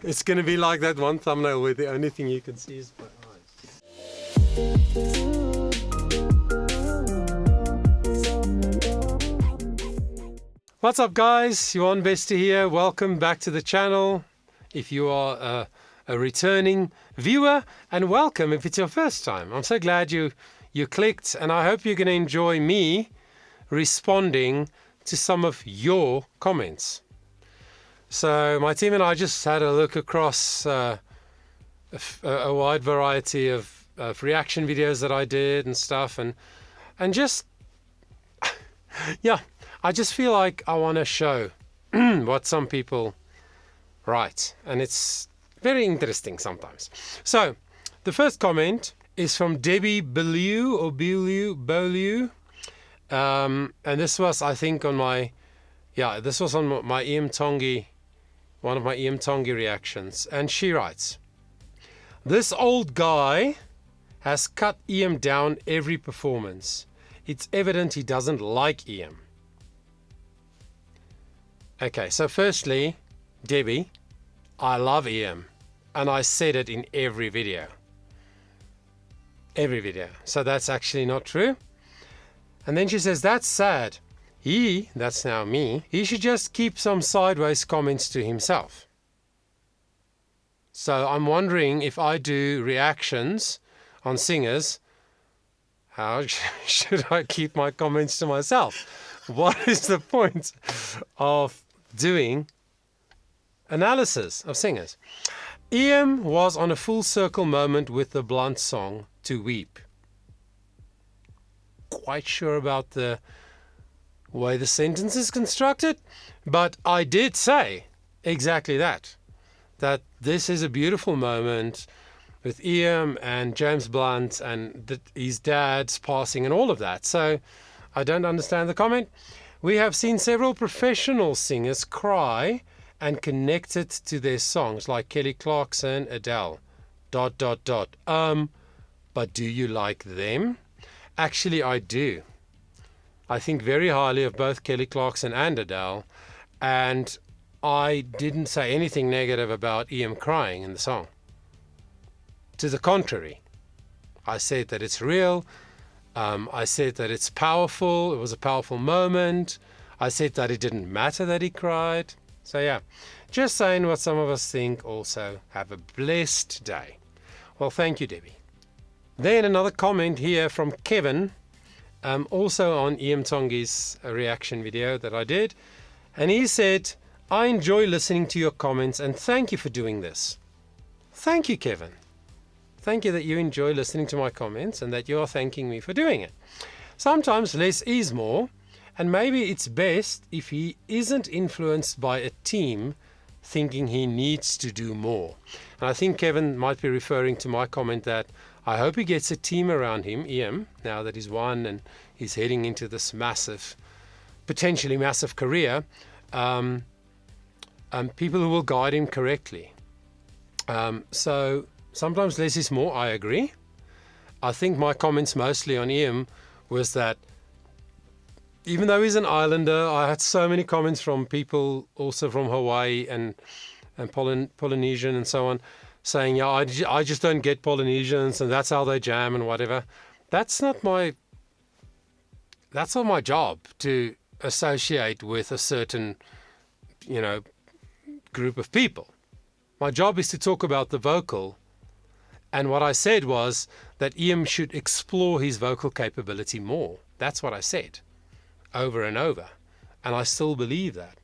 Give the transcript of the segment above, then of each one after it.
It's going to be like that one thumbnail where the only thing you can see is my eyes. What's up, guys? Yuan Bester here. Welcome back to the channel. If you are a returning viewer, and welcome if it's your first time. I'm so glad you clicked, and I hope you're going to enjoy me responding to some of your comments. So my team and I just had a look across a wide variety of reaction videos that I did and stuff, and just yeah, I just feel like I want to show what some people write, and it's very interesting sometimes. So the first comment is from Debbie Beaulieu, and this was, I think, on my EM Tongi, one of my EM Tongi reactions, and she writes, "This old guy has cut EM down every performance. It's evident he doesn't like EM." Okay, so firstly, Debbie, I love EM, and I said it in every video. Every video. So that's actually not true. And then she says, "That's sad. That's now me, he should just keep some sideways comments to himself." So I'm wondering, if I do reactions on singers, how should I keep my comments to myself? What is the point of doing analysis of singers? EM was on a full circle moment with the Blunt song To Weep. Quite sure about the way the sentence is constructed, but I did say exactly that this is a beautiful moment with EM and James Blunt and his dad's passing and all of that. So I don't understand the comment. We have seen several professional singers cry and connect it to their songs, like Kelly Clarkson, Adele, ... But do you like them? Actually, I do. I think very highly of both Kelly Clarkson and Adele, and I didn't say anything negative about EM crying in the song. To the contrary, I said that it's real. I said that it's powerful. It was a powerful moment. I said that it didn't matter that he cried. So yeah, just saying what some of us think. Also, have a blessed day. Well, thank you, Debbie. Then another comment here from Kevin, also on EM Tongi's reaction video that I did. And he said, "I enjoy listening to your comments and thank you for doing this." Thank you, Kevin. Thank you that you enjoy listening to my comments and that you are thanking me for doing it. Sometimes less is more, and maybe it's best if he isn't influenced by a team thinking he needs to do more. And I think Kevin might be referring to my comment that I hope he gets a team around him, EM, now that he's won and he's heading into this potentially massive career, people who will guide him correctly. So sometimes less is more, I agree. I think my comments mostly on EM was that even though he's an islander, I had so many comments from people also from Hawaii and Polynesian and so on, saying, yeah, I just don't get Polynesians and that's how they jam and whatever. That's not my job to associate with a certain, group of people. My job is to talk about the vocal. And what I said was that EM should explore his vocal capability more. That's what I said over and over. And I still believe that.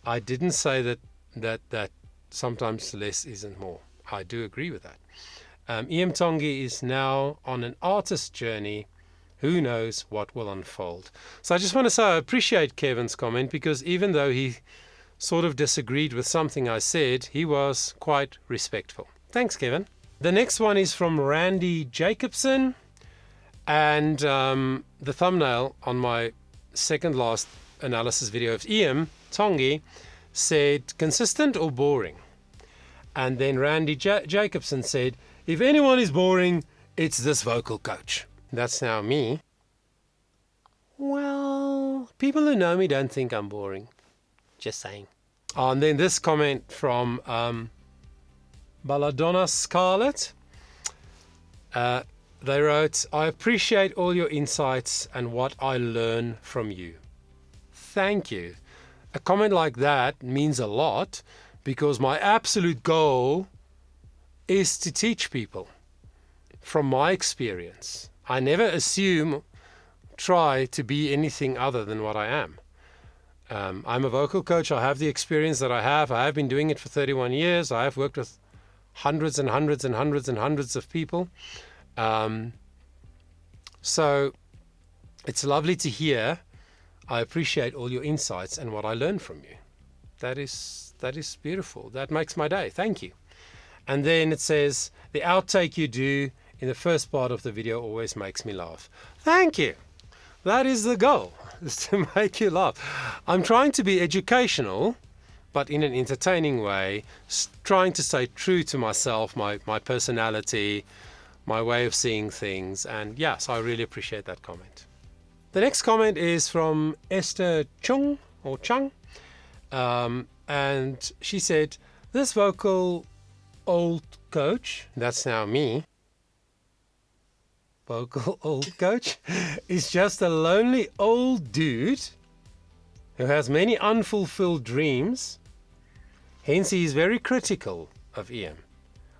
I didn't say that sometimes less isn't more. I do agree with that. EM Tongi is now on an artist journey. Who knows what will unfold? So I just want to say I appreciate Kevin's comment, because even though he sort of disagreed with something I said, he was quite respectful. Thanks, Kevin. The next one is from Randy Jacobson, and the thumbnail on my second last analysis video of EM Tongi said, "Consistent or boring?" And then Randy Jacobson said, "If anyone is boring, it's this vocal coach." That's now me. Well, people who know me don't think I'm boring. Just saying. And then this comment from Balladonna Scarlett. They wrote, I appreciate all your insights and what I learn from you. Thank you. A comment like that means a lot because my absolute goal is to teach people from my experience. I never try to be anything other than what I am. I'm a vocal coach. I have the experience that I have. I have been doing it for 31 years. I have worked with hundreds and hundreds and hundreds and hundreds of people. So it's lovely to hear. I appreciate all your insights and what I learned from you. That is beautiful. That makes my day. Thank you. And then it says, the outtake you do in the first part of the video always makes me laugh. Thank you. That is the goal, is to make you laugh. I'm trying to be educational, but in an entertaining way, trying to stay true to myself, my personality, my way of seeing things. And yes, I really appreciate that comment. The next comment is from Esther Chung, and she said, this vocal old coach, that's now me, vocal old coach, is just a lonely old dude who has many unfulfilled dreams. Hence, he is very critical of EM.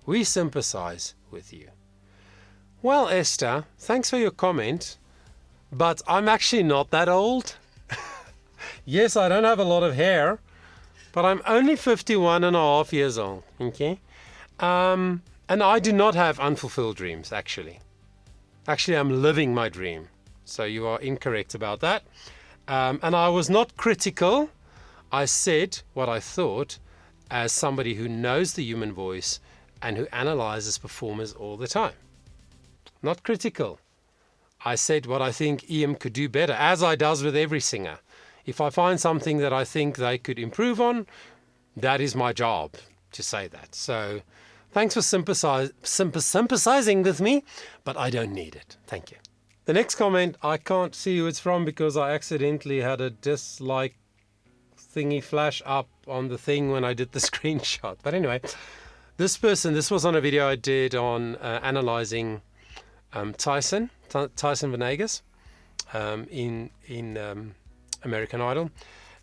We sympathize with you. Well, Esther, thanks for your comment, but I'm actually not that old. Yes, I don't have a lot of hair, but I'm only 51 and a half years old, okay? And I do not have unfulfilled dreams, actually. Actually, I'm living my dream. So you are incorrect about that. And I was not critical. I said what I thought as somebody who knows the human voice and who analyzes performers all the time. Not critical. I said what I think EM could do better, as I does with every singer. If I find something that I think they could improve on, that is my job to say that. So thanks for sympathizing with me, but I don't need it. Thank you. The next comment, I can't see who it's from because I accidentally had a dislike thingy flash up on the thing when I did the screenshot. But anyway, this was on a video I did on analyzing Tyson Venegas in American Idol.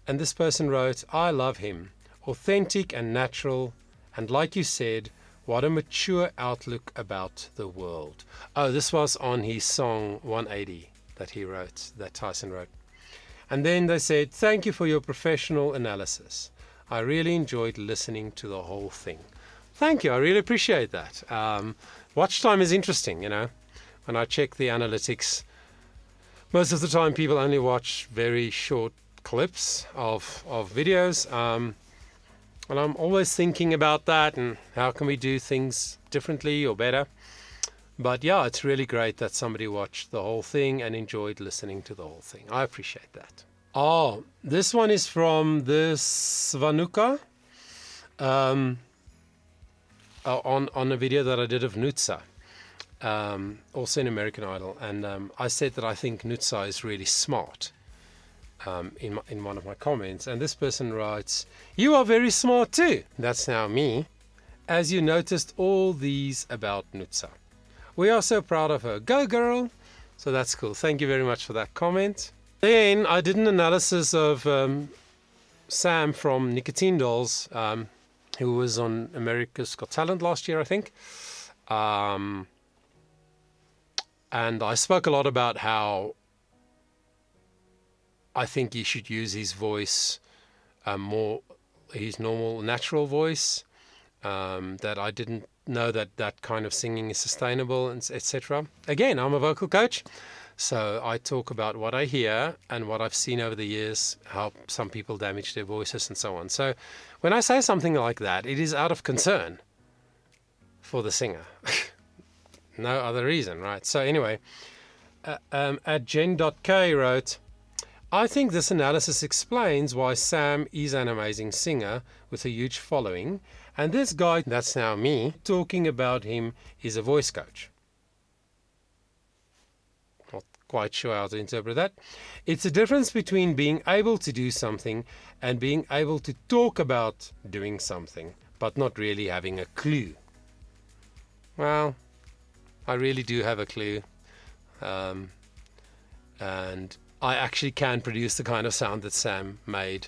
And this person wrote, I love him. Authentic and natural. And like you said, what a mature outlook about the world. Oh, this was on his song 180 that he wrote, that Tyson wrote. And then they said, thank you for your professional analysis. I really enjoyed listening to the whole thing. Thank you. I really appreciate that. Watch time is interesting, you know. When I check the analytics, most of the time people only watch very short clips of videos. And I'm always thinking about that and how can we do things differently or better. But yeah, it's really great that somebody watched the whole thing and enjoyed listening to the whole thing. I appreciate that. Oh, this one is from this Svanuka on a video that I did of nutsa, also in American Idol. And I said that I think nutsa is really smart. In one of my comments, and this person writes, you are very smart too. That's now me, as you noticed all these about nutsa. We are so proud of her. Go girl. So that's cool. Thank you very much for that comment. Then I did an analysis of Sam from Nicotine Dolls, who was on America's Got Talent last year, I think. And I spoke a lot about how I think he should use his voice more, his normal, natural voice, that I didn't know that kind of singing is sustainable, etc. Again, I'm a vocal coach, so I talk about what I hear and what I've seen over the years, how some people damage their voices and so on. So when I say something like that, it is out of concern for the singer. No other reason, right? So anyway, at Jen.K wrote, I think this analysis explains why Sam is an amazing singer with a huge following, and this guy, that's now me, talking about him is a voice coach. Not quite sure how to interpret that. It's a difference between being able to do something and being able to talk about doing something, but not really having a clue Well, I really do have a clue. And I actually can produce the kind of sound that Sam made.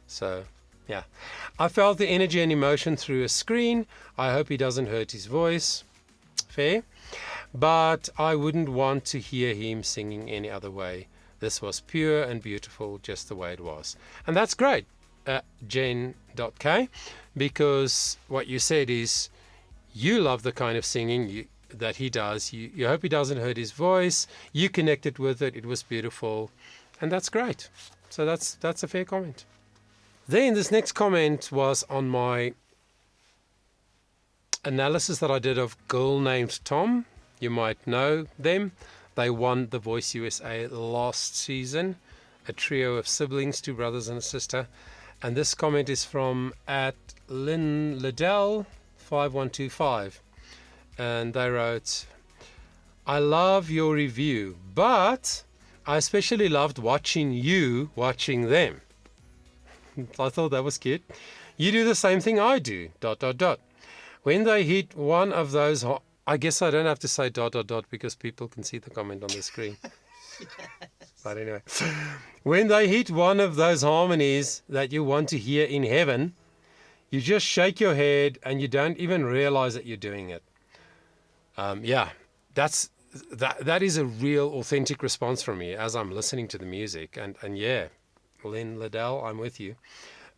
So, yeah. I felt the energy and emotion through a screen. I hope he doesn't hurt his voice. Fair. But I wouldn't want to hear him singing any other way. This was pure and beautiful, just the way it was. And that's great, Jen.k, because what you said is you love the kind of singing that he does. You hope he doesn't hurt his voice. You connected with it. It was beautiful. And that's great. So that's a fair comment. Then this next comment was on my analysis that I did of Girl Named Tom. You might know them. They won The Voice USA last season. A trio of siblings, 2 brothers and a sister. And this comment is from @Lynn Liddell 5125. And they wrote, I love your review, but I especially loved watching you watching them. I thought that was cute. You do the same thing I do, ... When they hit one of those, I guess I don't have to say ... because people can see the comment on the screen. Yes. But anyway, when they hit one of those harmonies that you want to hear in heaven, you just shake your head and you don't even realize that you're doing it. Yeah, that is a real authentic response from me as I'm listening to the music. And yeah, Lynn Liddell, I'm with you.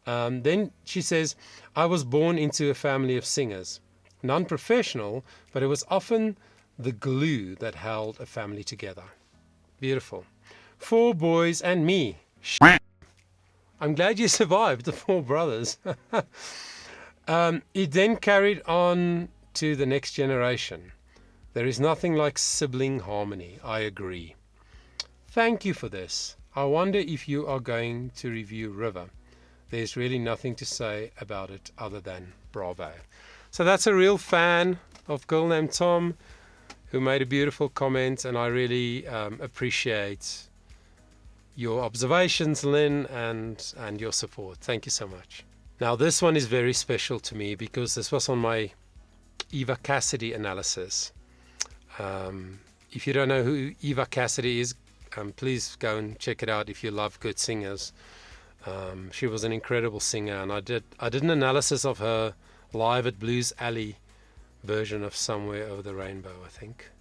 Then she says, I was born into a family of singers, non-professional, but it was often the glue that held a family together. Beautiful. 4 boys and me. I'm glad you survived the 4 brothers. It then carried on to the next generation. There is nothing like sibling harmony. I agree. Thank you for this. I wonder if you are going to review River. There's really nothing to say about it other than bravo. So that's a real fan of Girl Named Tom who made a beautiful comment, and I really appreciate your observations, Lynn, and your support. Thank you so much. Now this one is very special to me because this was on my Eva Cassidy analysis. If you don't know who Eva Cassidy is, please go and check it out if you love good singers. She was an incredible singer, and I did an analysis of her live at Blues Alley version of Somewhere Over the Rainbow, I think.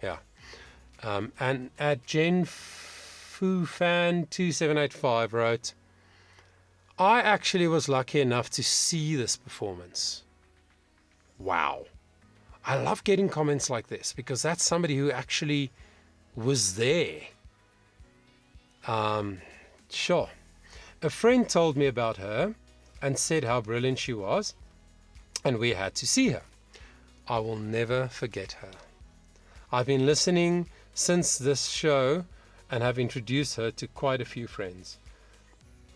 Yeah. And at JenFuFan2785 wrote, I actually was lucky enough to see this performance. Wow. I love getting comments like this because that's somebody who actually was there. Sure. A friend told me about her and said how brilliant she was, and we had to see her. I will never forget her. I've been listening since this show and have introduced her to quite a few friends.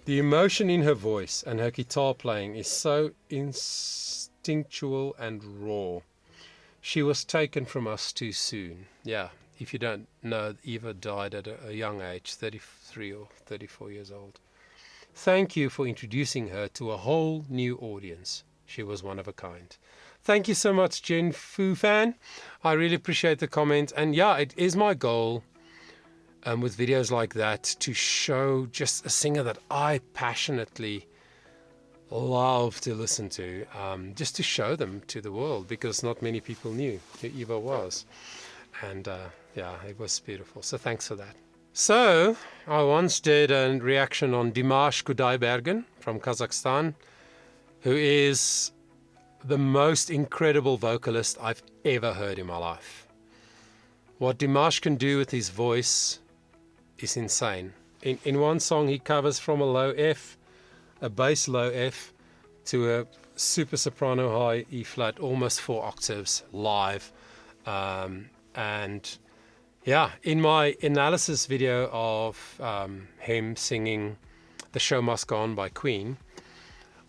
The emotion in her voice and her guitar playing is so instinctual and raw. She was taken from us too soon. Yeah, if you don't know, Eva died at a young age, 33 or 34 years old. Thank you for introducing her to a whole new audience. She was one of a kind. Thank you so much, Jen Fu Fan. I really appreciate the comment. And yeah, it is my goal with videos like that to show just a singer that I passionately love to listen to, just to show them to the world, because not many people knew who Eva was. And yeah, it was beautiful. So thanks for that. So I once did a reaction on Dimash Kudaibergen from Kazakhstan, who is the most incredible vocalist I've ever heard in my life. What Dimash can do with his voice is insane. In one song he covers from a low F, a bass low F, to a super soprano high E flat, almost 4 octaves live. And yeah, in my analysis video of him singing The Show Must Go On by Queen,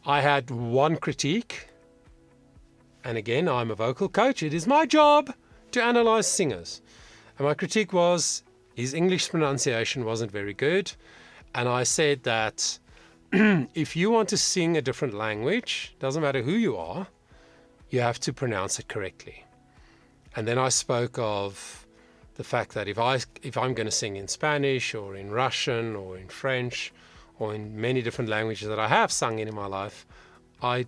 I had one critique. And again, I'm a vocal coach. It is my job to analyze singers. And my critique was his English pronunciation wasn't very good. And I said that if you want to sing a different language, doesn't matter who you are, you have to pronounce it correctly. And then I spoke of the fact that if I'm going to sing in Spanish or in Russian or in French or in many different languages that I have sung in my life, I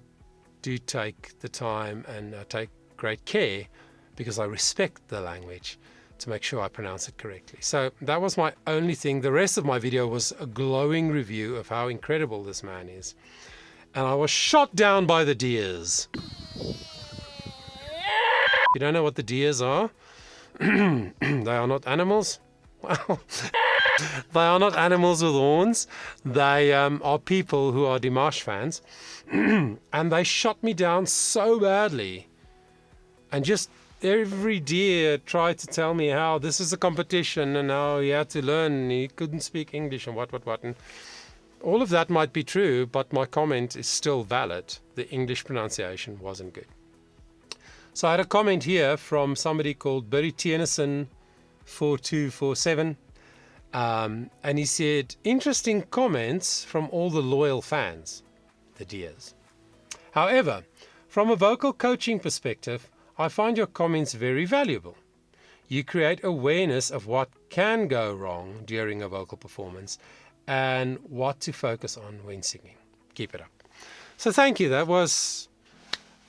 do take the time and take great care, because I respect the language, to make sure I pronounce it correctly. So that was my only thing. The rest of my video was a glowing review of how incredible this man is. And I was shot down by the deers. You don't know what the deers are? They are not animals. Well, they are not animals with horns. They are people who are Dimash fans. And they shot me down so badly. And just every deer tried to tell me how this is a competition and how he had to learn and he couldn't speak English and what. And all of that might be true, but my comment is still valid. The English pronunciation wasn't good. So I had a comment here from somebody called Berry Tennyson 4247. And he said, interesting comments from all the loyal fans, the deers. However, from a vocal coaching perspective, I find your comments very valuable. You create awareness of what can go wrong during a vocal performance and what to focus on when singing. Keep it up. So thank you. That was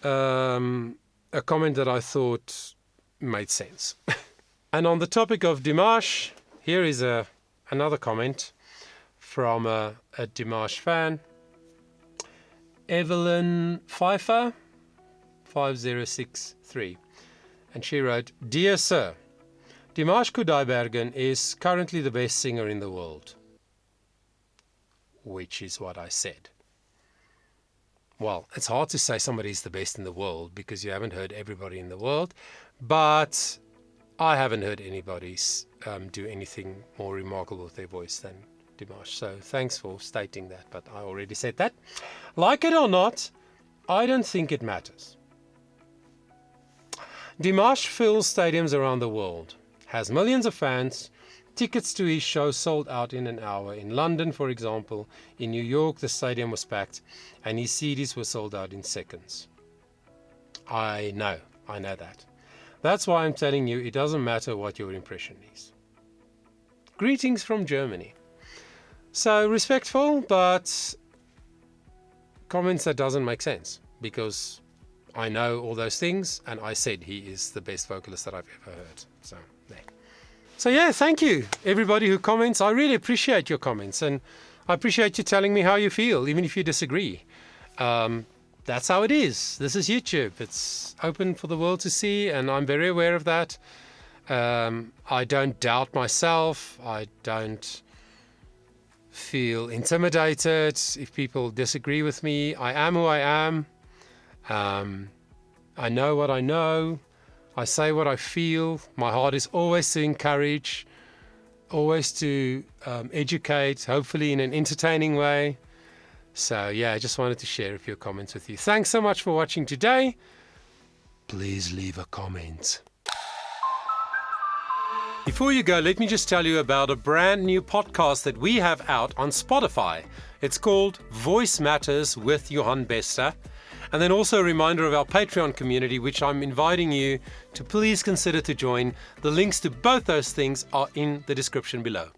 a comment that I thought made sense. And on the topic of Dimash, here is another comment from a Dimash fan. Evelyn Pfeiffer 5063, and she wrote, Dear Sir, Dimash Kudaibergen is currently the best singer in the world. Which is what I said. Well, it's hard to say somebody's the best in the world because you haven't heard everybody in the world, but I haven't heard anybody do anything more remarkable with their voice than Dimash. So thanks for stating that, but I already said that. Like it or not, I don't think it matters. Dimash fills stadiums around the world, has millions of fans. Tickets to his show sold out in an hour. In London, for example, in New York, the stadium was packed, and his CDs were sold out in seconds. I know that. That's why I'm telling you, it doesn't matter what your impression is. Greetings from Germany. So respectful, but comments that doesn't make sense, because I know all those things, and I said he is the best vocalist that I've ever heard. So, there. So yeah, thank you, everybody who comments. I really appreciate your comments, and I appreciate you telling me how you feel, even if you disagree. That's how it is. This is YouTube. It's open for the world to see, and I'm very aware of that. I don't doubt myself. I don't feel intimidated if people disagree with me. I am who I am. I know what I know. I say what I feel. My heart is always to encourage, always to educate, hopefully in an entertaining way. So yeah, I just wanted to share a few comments with you. Thanks so much for watching today. Please leave a comment. Before you go, let me just tell you about a brand new podcast that we have out on Spotify. It's called Voice Matters with Johan Bester. And then also a reminder of our Patreon community, which I'm inviting you to please consider to join. The links to both those things are in the description below.